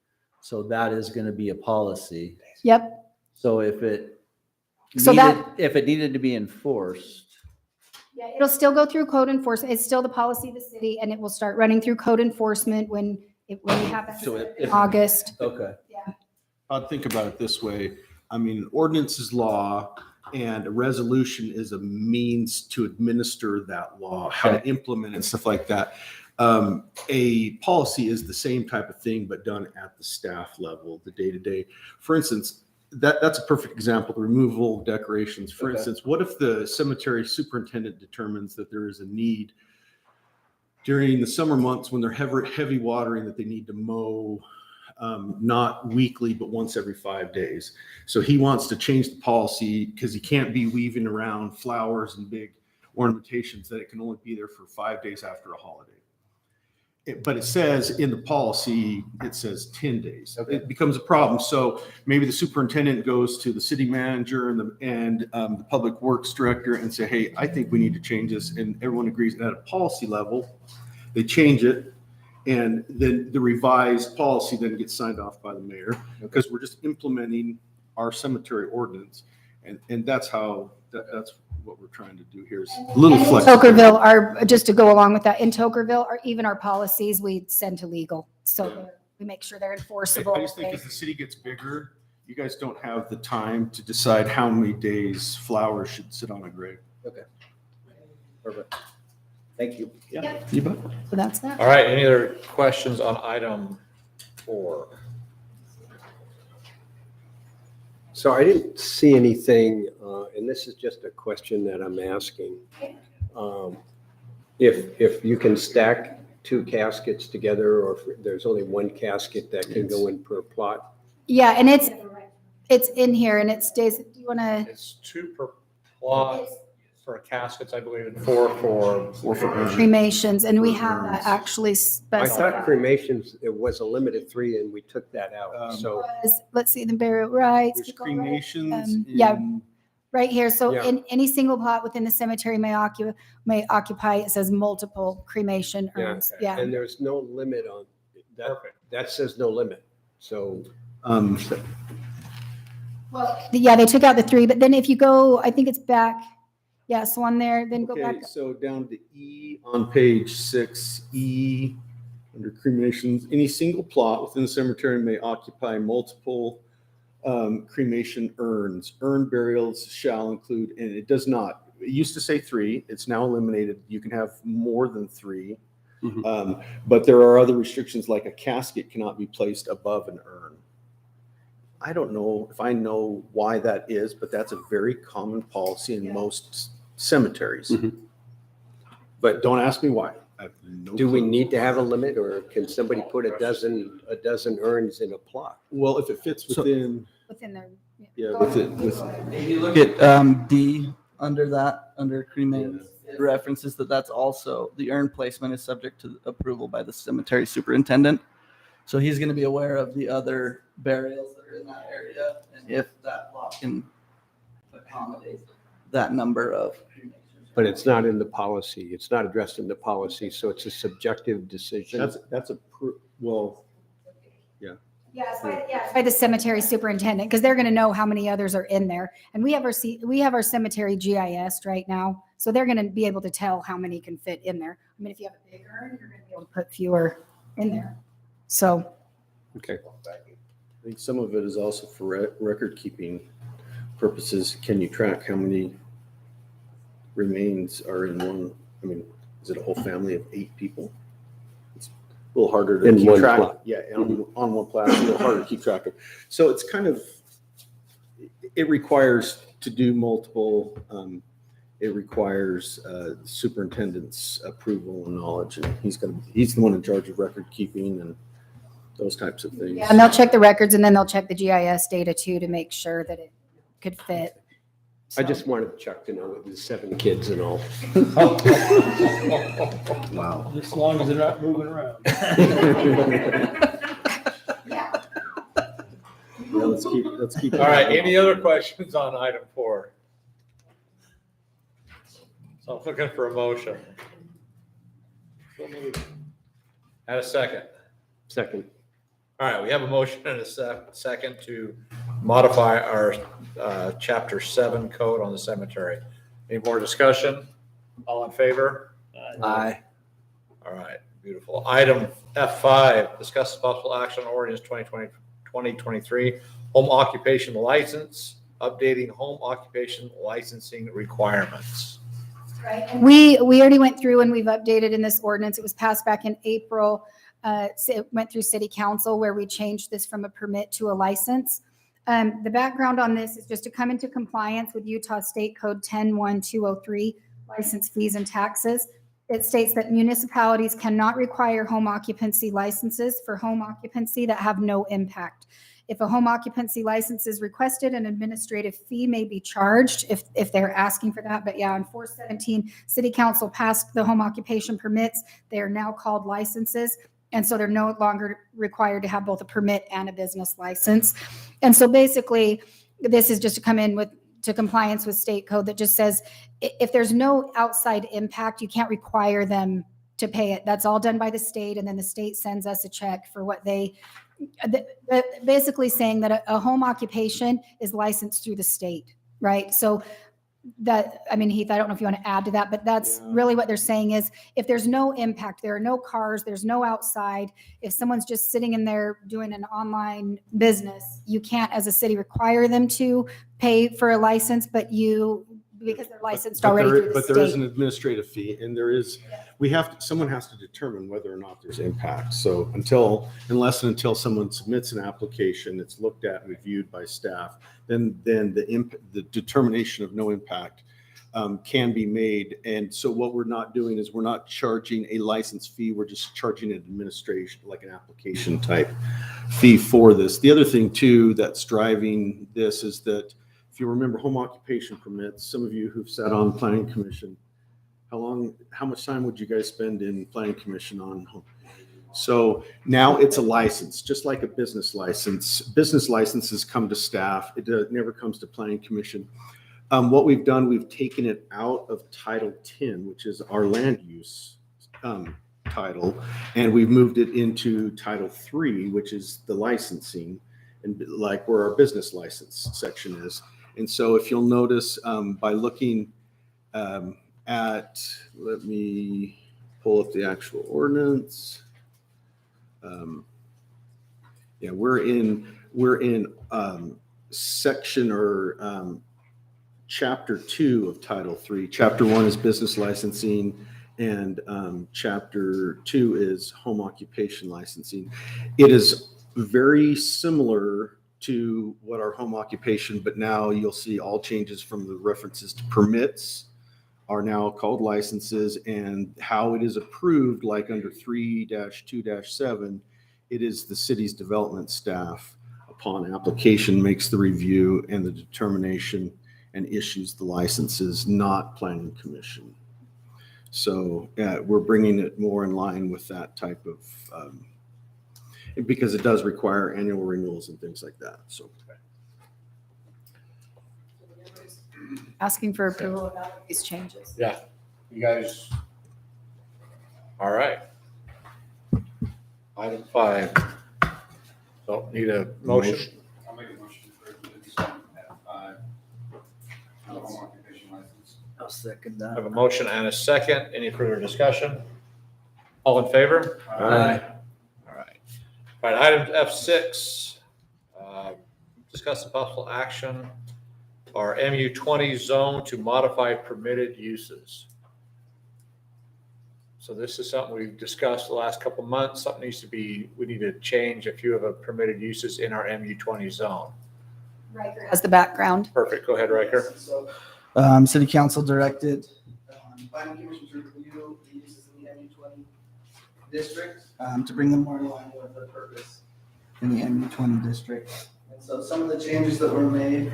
So that is gonna be a policy. Yep. So if it So needed to be enforced, Yeah, it'll still go through code enforcement. It's still the policy of the city, and it will start running through code enforcement when we have that So in August. okay, I'd think about it this way. I mean, ordinance is law and a resolution is a means to administer that law, how to implement it and stuff like that. A policy is the same type of thing, but done at the staff level, the day-to-day. For instance, that's a perfect example, the removal of decorations. For Okay. instance, what if the cemetery superintendent determines that there is a need during the summer months when they're heavy watering that they need to mow, not weekly, but once every 5 days. So he wants to change the policy because he can't be weaving around flowers and big ornamentations, that it can only be there for 5 days after a holiday. But it says in the policy, it says 10 days. Okay. It becomes a problem. So maybe the superintendent goes to the city manager and the public works director and say, hey, I think we need to change this. And everyone agrees at a policy level, they change it. And then the revised policy then gets signed off by the mayor, because we're just implementing our cemetery ordinance. And that's that's what we're trying to do here, is a little And in flexible. Tokerville, just to go along with that, in Tokerville, or even our policies, we send to legal. So we make sure they're enforceable. I just think as the city gets bigger, you guys don't have the time to decide how many days flowers should sit on a grave. perfect. Thank you. Yeah, you bet. So that's that. All right, any other questions on item 4? So I didn't see anything, and this is just a question that I'm asking. If you can stack 2 caskets together, or if there's only 1 casket that can go in per plot? Yeah, and it's in here, and it stays, do you want to? It's 2 per plot for caskets, I believe, and 4 for Cremations, and we have that actually I thought specified. cremations, it was a limit of 3 and we took that out, so. Let's see, the burial rights. There's cremations. yeah. in- Right here, so Yeah. in any single plot within the cemetery may occupy, it says multiple cremation urns, yeah. And there's no limit on, that, Perfect. that says no limit, so. Well, yeah, they took out the 3, but then if you go, I think it's back, yeah, so on there, then go Okay, back. so down to E on page 6, E, under cremations, any single plot within the cemetery may occupy multiple cremation urns. Urn burials shall include, and it does not, it used to say 3, it's now eliminated. You can have more than 3. Mhm. But there are other restrictions, like a casket cannot be placed above an urn. I don't know if I know why that is, but that's a very common policy in most cemeteries. Mhm. But don't ask me why. I have no Do we clue. need to have a limit, or can somebody put a dozen urns in a plot? Well, if it fits within, Within their. yeah, with it, with, If you look at D under that, under cremains, it references that's also, the urn placement is subject to approval by the cemetery superintendent. So he's going to be aware of the other burials that are in that area, and if that lot can accommodate that number of cremations. But it's not in the policy, it's not addressed in the policy, so it's a subjective decision. that's a, well, Yeah, it's by the cemetery superintendent, because they're going to know how many others are in there. And we have our cemetery GIS right now, so they're going to be able to tell how many can fit in there. I mean, if you have a big urn, you're going to be able to put fewer in there. So, Okay. I think some of it is also for record keeping purposes. Can you track how many remains are in one? I mean, is it a whole family of 8 people? It's a little harder to In keep one track. plot. Yeah, on one plot, it's a little harder to keep track of. So it's kind of, it requires to do multiple, it requires superintendent's approval and knowledge, and he's the one in charge of record keeping and those types of things. yeah, and they'll check the records, and then they'll check the GIS data too, to make sure that it could fit. I just wanted Chuck to know it was 7 kids and all. Wow. As long as they're not moving around. Yeah, let's keep. All right, any other questions on item 4? So I'm looking for a motion. And a second. Second. All right, we have a motion and a second to modify our Chapter 7 code on the cemetery. Any more discussion? All in favor? Aye. All right, beautiful. Item F5, discuss possible action on ordinance 2023, home occupation license, updating home occupation licensing requirements. We already went through and we've updated in this ordinance. It was passed back in April. So it went through city council where we changed this from a permit to a license. The background on this is just to come into compliance with Utah State Code 10-1203, license fees and taxes. It states that municipalities cannot require home occupancy licenses for home occupancy that have no impact. If a home occupancy license is requested, an administrative fee may be charged if they're asking for that. But yeah, on 417, city council passed the home occupation permits. They are now called licenses. And so they're no longer required to have both a permit and a business license. And so basically, this is just to come in to compliance with state code that just says, if there's no outside impact, you can't require them to pay it. That's all done by the state. And then the state sends us a check for what basically saying that a home occupation is licensed through the state, right? So Heath, I don't know if you want to add to that, but that's really what they're saying is if there's no impact, there are no cars, there's no outside. If someone's just sitting in there doing an online business, you can't as a city require them to pay for a license, because they're licensed already through the But state. there is an administrative fee, and someone has to determine whether or not there's impact. So unless and until someone submits an application, it's looked at, reviewed by staff, then the determination of no impact can be made. And so what we're not doing is we're not charging a license fee. We're just charging an administration, like an application type fee for this. The other thing too that's driving this is that if you remember home occupation permits, some of you who've sat on planning commission, how much time would you guys spend in planning commission on home? So now it's a license, just like a business license. Business licenses come to staff. It never comes to planning commission. What we've done, we've taken it out of Title 10, which is our land use title, and we've moved it into Title 3, which is the licensing, and like where our business license section is. And so if you'll notice by looking let me pull up the actual ordinance. We're in section or chapter 2 of Title 3. Chapter 1 is business licensing, and chapter 2 is home occupation licensing. It is very similar to what our home occupation, but now you'll see all changes from the references to permits are now called licenses, and how it is approved, like under 3-2-7, it is the city's development staff upon application makes the review and the determination and issues the licenses, not planning commission. So we're bringing it more in line with that type of, because it does require annual renewals and things like that. So. Asking for approval of these changes. Yeah, you guys. All right. Item 5. Don't need a motion. I'll make a motion to approve the business item F5, home occupation license. I'll second I that. have a motion and a second. Any further discussion? All in favor? Aye. All right. All right, item F6. Discuss the possible action our MU20 zone to modify permitted uses. So this is something we've discussed the last couple of months. Something we need to change a few of the permitted uses in our MU20 zone. Riker has the background. Perfect. Go ahead, Riker. So, city council directed planning commission to review the uses in the MU20 district to bring them more in line with the purpose in the MU20 district. And so some of the changes that were made,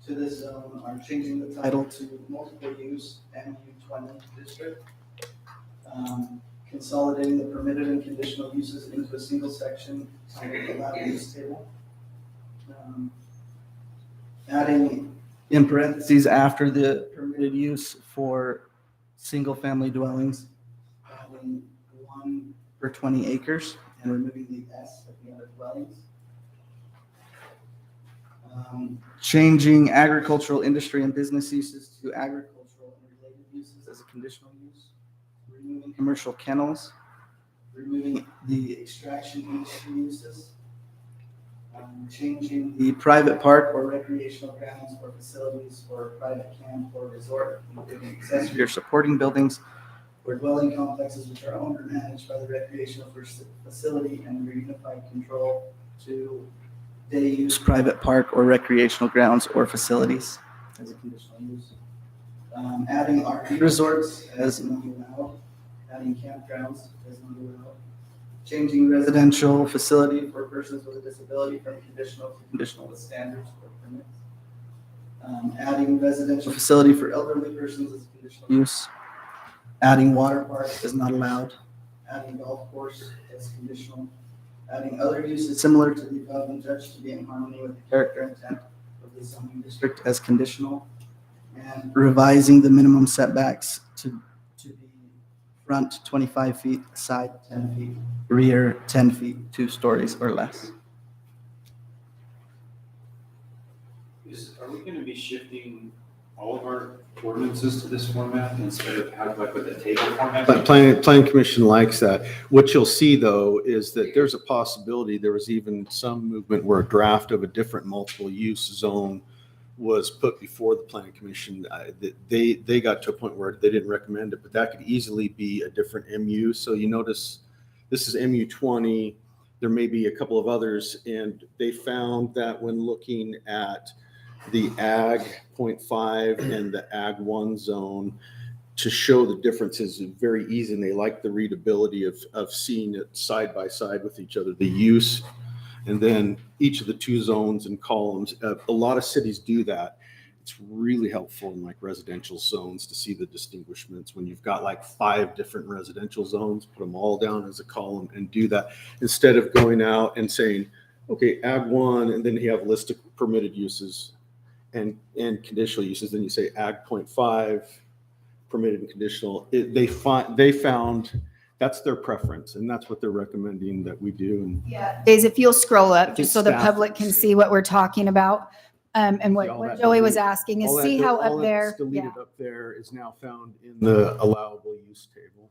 to this zone are changing the title to multiple use MU20 district, consolidating the permitted and conditional uses into a single section titled allowed use table, adding in parentheses after the permitted use for single-family dwellings, adding 1 per 20 acres and removing the S at the end of dwellings. Changing agricultural industry and business uses to agricultural and related uses as a conditional use. Removing commercial kennels. Removing the extraction industry uses. Changing the private park or recreational grounds or facilities for private camp or resort, including accessory or supporting buildings or dwelling complexes which are owned or managed by the recreational facility and under unified control to day use private park or recreational grounds or facilities as a conditional use. Adding RV resorts as not allowed, adding campgrounds as not allowed. Changing residential facility for persons with a disability from conditional to conditional with standards or permits. Adding residential facility for elderly persons as a conditional use. Adding water parks as not allowed. Adding golf course as conditional. Adding other uses similar to the above and judged to be in harmony with the character and intent of the zoning district as conditional. And revising the minimum setbacks to be front 25 feet, side 10 feet, rear 10 feet, 2 stories or less. Are we going to be shifting all of our ordinances to this format instead of how, like with the table format? But planning commission likes that. What you'll see though is that there's a possibility, there was even some movement where a draft of a different multiple use zone was put before the planning commission. They got to a point where they didn't recommend it, but that could easily be a different MU. So you notice this is MU20. There may be a couple of others, and they found that when looking at the Ag 0.5 and the Ag 1 zone, to show the differences is very easy, and they like the readability of seeing it side by side with each other, the use, and then each of the 2 zones and columns. A lot of cities do that. It's really helpful in like residential zones to see the distinguishments. When you've got like 5 different residential zones, put them all down as a column and do that instead of going out and saying, okay, Ag 1, and then you have a list of permitted uses and conditional uses. Then you say Ag 0.5, permitted and conditional. They found that's their preference, and that's what they're recommending that we do. And Yeah. Days, if you'll scroll up, think just so the staff- public can see what we're talking about. And See, what all what that Joey was deleted- asking is all that see de- how all up that's there, yeah. deleted up there is now found in the allowable use table.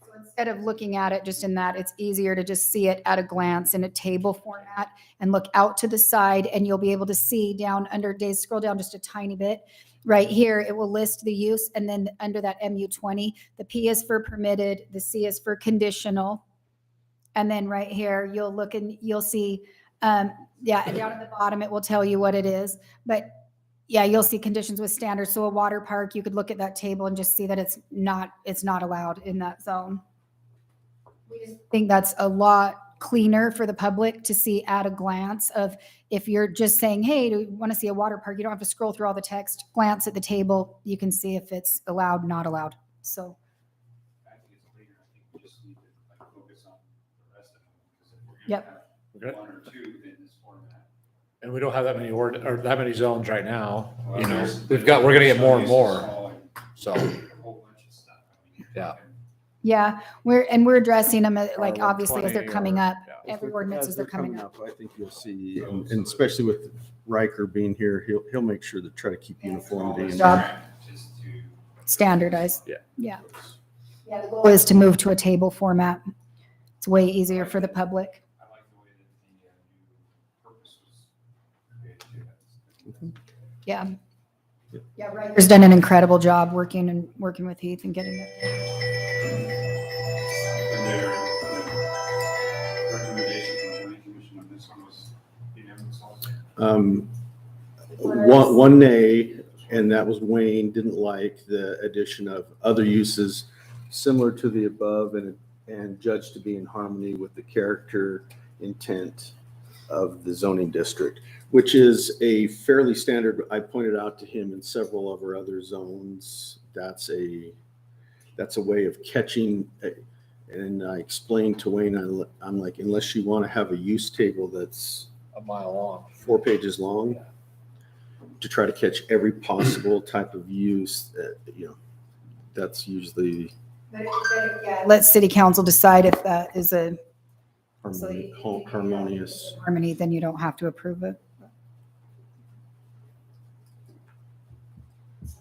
So instead of looking at it just in that, it's easier to just see it at a glance in a table format and look out to the side, and you'll be able to see down under days, scroll down just a tiny bit. Right here, it will list the use, and then under that MU20, the P is for permitted, the C is for conditional. And then right here, you'll look and you'll see, down at the bottom, it will tell you what it is. But yeah, you'll see conditions with standards. So a water park, you could look at that table and just see that it's not allowed in that zone. We just think that's a lot cleaner for the public to see at a glance of if you're just saying, hey, do you want to see a water park? You don't have to scroll through all the text, glance at the table. You can see if it's allowed, not allowed. So. I think it's cleaner. I think we just need to like focus on the rest of them. Because if we're Yep. gonna have 1 or 2 in this format. And we don't have that many or that many zones right now, you know, there's- we're gonna get more and more, Small, like, so, a whole bunch of stuff. I mean, Yeah. Yeah, we're addressing them like Or obviously as they're 120 coming or- up. yeah. Every ordinance as they're coming up. I think you'll see, and especially with Riker being here, he'll make sure to try to keep uniformity. Good in job. there. Just to. Standardized. Yeah. Yeah. Yeah, the goal is to move to a table format. It's way easier for the public. I like the way that the new purpose was created. Yeah. Yeah, Riker's done an incredible job working with Heath and getting it. And their recommendation from the planning commission on this one was unanimous also. One nay, and that was Wayne, didn't like the addition of other uses similar to the above and judged to be in harmony with the character intent of the zoning district, which is a fairly standard. I pointed out to him in several of our other zones, that's a way of catching. And I explained to Wayne, I'm like, unless you want to have a use table that's A mile long. 4 pages long to try to catch every possible type of use, that's usually Let city council decide if that is a harmonious. harmony, then you don't have to approve it.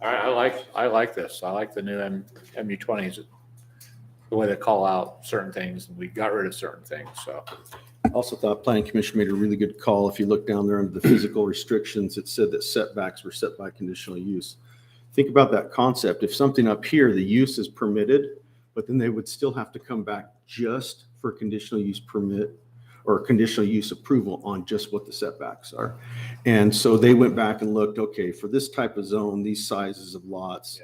All right, I like this. I like the new MU20s, the way they call out certain things, and we got rid of certain things, so. Also thought planning commission made a really good call. If you look down there under the physical restrictions, it said that setbacks were set by conditional use. Think about that concept. If something up here, the use is permitted, but then they would still have to come back just for conditional use permit or conditional use approval on just what the setbacks are. And so they went back and looked, okay, for this type of zone, these sizes of lots,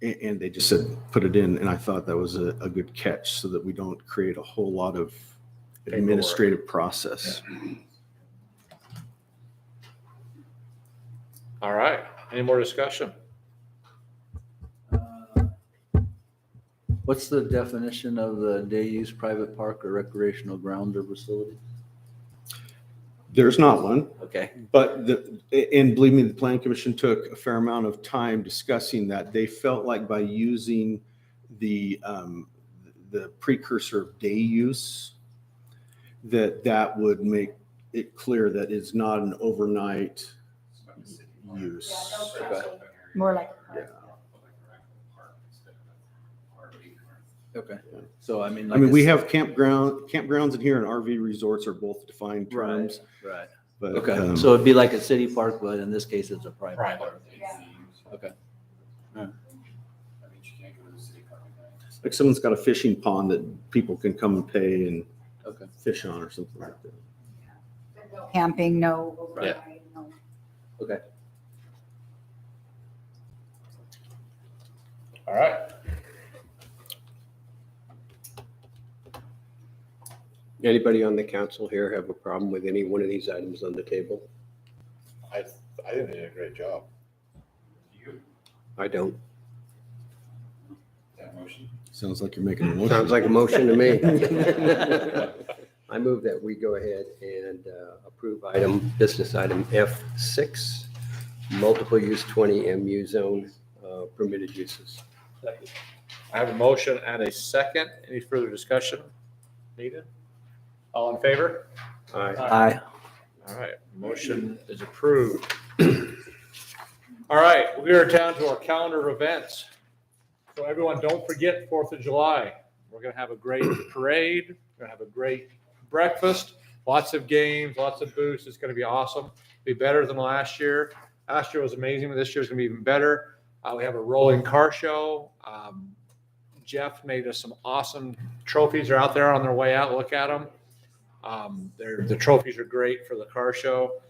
and they just said, put it in. And I thought that was a good catch so that we don't create a whole lot of administrative process. All right, any more discussion? What's the definition of the day use private park or recreational grounds or facility? There's not one. Okay. But and believe me, the planning commission took a fair amount of time discussing that. They felt like by using the precursor of day use, that would make it clear that it's not an overnight use. More like, Okay. So, I mean. I mean, we have campgrounds in here and RV resorts are both defined terms. Right. But, Okay. So it'd be like a city park, but in this case, it's a private park. Okay. like someone's got a fishing pond that people can come and pay and Okay. fish on or something like that. camping, no overnight, no. Okay. All right. Anybody on the council here have a problem with any one of these items on the table? I think they did a great job. I don't. That motion? Sounds like you're making a motion. Sounds like a motion to me. I move that we go ahead and approve business item F6, multiple use 20 MU zone permitted uses. I have a motion and a second. Any further discussion needed? All in favor? Aye. Aye. All right, motion is approved. All right, we are down to our calendar of events. So everyone, don't forget 4th of July. We're gonna have a great parade, we're gonna have a great breakfast, lots of games, lots of booths. It's gonna be awesome. Be better than last year. Last year was amazing, but this year's gonna be even better. We have a rolling car show. Jeff made us some awesome trophies. They're out there on their way out. Look at them. The trophies are great for the car show.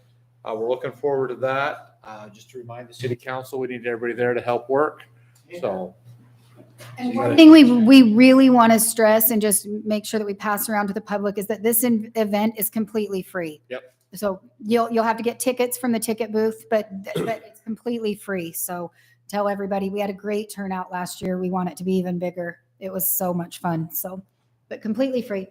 We're looking forward to that. Just to remind the city council, we need everybody there to help work. So. And one thing we really want to stress and just make sure that we pass around to the public is that this event is completely free. Yep. So you'll have to get tickets from the ticket booth, but it's completely free. So tell everybody, we had a great turnout last year. We want it to be even bigger. It was so much fun. So, but completely free.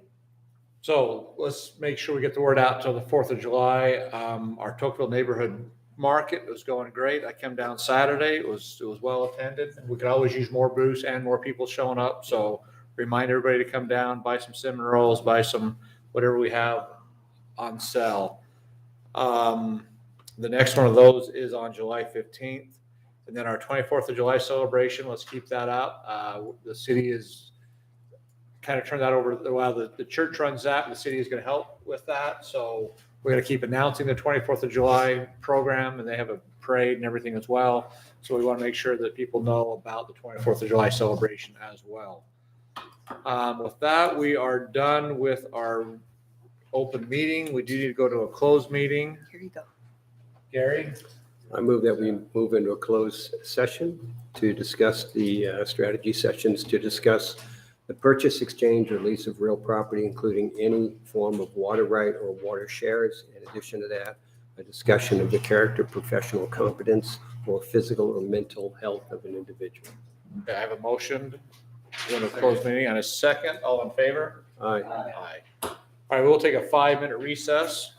So let's make sure we get the word out till the 4th of July. Our Tocqueville neighborhood market was going great. I came down Saturday. It was well attended. We could always use more booths and more people showing up. So remind everybody to come down, buy some cinnamon rolls, buy some whatever we have on sale. The next one of those is on July 15th. And then our 24th of July celebration, let's keep that up. The city is kind of turned that over. While the church runs that, and the city is going to help with that. So we're going to keep announcing the 24th of July program, and they have a parade and everything as well. So we want to make sure that people know about the 24th of July celebration as well. With that, we are done with our open meeting. We do need to go to a closed meeting. Here you go. Gary? I move that we move into a closed session to discuss the strategy sessions, to discuss the purchase, exchange, or lease of real property, including any form of water right or water shares. In addition to that, a discussion of the character, professional competence, or physical or mental health of an individual. Okay, I have a motion. We're going to close meeting on a second. All in favor? Aye. Aye. All right, we'll take a 5-minute recess.